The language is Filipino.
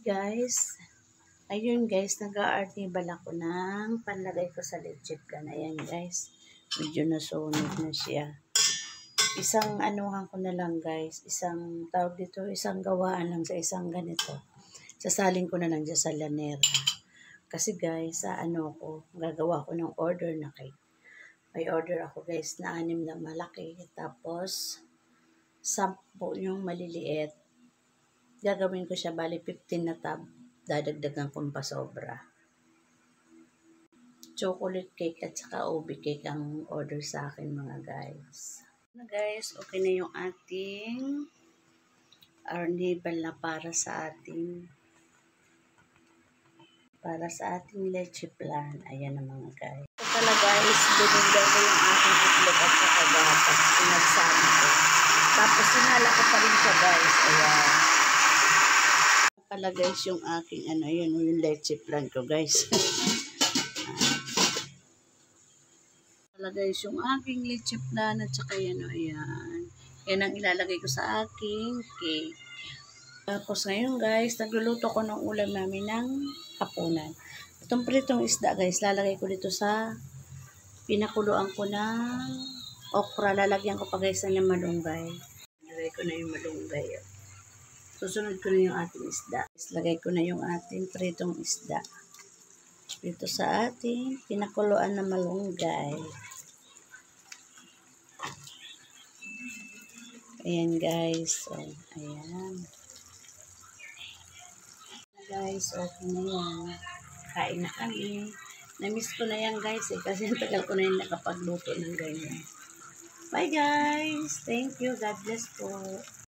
Guys, ayun guys, nag-a-artibal ako ng panlagay ko sa leche plan. Ayan guys, medyo nasunod na siya. Isang anuhan ko na lang guys, isang tawag dito, isang gawaan lang sa isang ganito. Sasalin ko na lang dyan sa lanera. Kasi guys, sa ano ko, gagawa ko ng order na cake. May order ako guys na 6 na malaki, tapos 10 yung maliliit. Gagawin ko siya, bali 15 na tab. Dadagdagan kong pa sobra. Chocolate cake at saka OB cake ang order sa akin mga guys. Guys, okay na yung ating arnibal na para sa ating leche plan. Ayan na mga guys. So pala guys, binigay ko yung aking itlog at saka gatas. Pinagsama ko. Tapos sinala ko pa rin siya guys. Ayan. Pala guys yung aking yun yung leche plan ko guys. Pala guys yung aking leche plan at saka yan ayan. Yan ang ilalagay ko sa aking cake. Tapos ngayon guys, nagluluto ko ng ulam namin ng hapunan. Itong pritong isda guys, lalagay ko dito sa pinakuluan ko ng okra. Lalagyan ko pa guys ng malunggay. Lalagay ko na yung malunggay. Susunod ko na yung ating isda. Lagay ko na yung ating pritong isda. Dito sa ating pinakuluan na malunggay. Ayan guys. So, ayan. Guys, okay na yan. Kain na kami. Na-miss ko na yan guys kasi ang tagal ko na yung nakapagluto ng ganyan. Bye guys. Thank you. God bless po.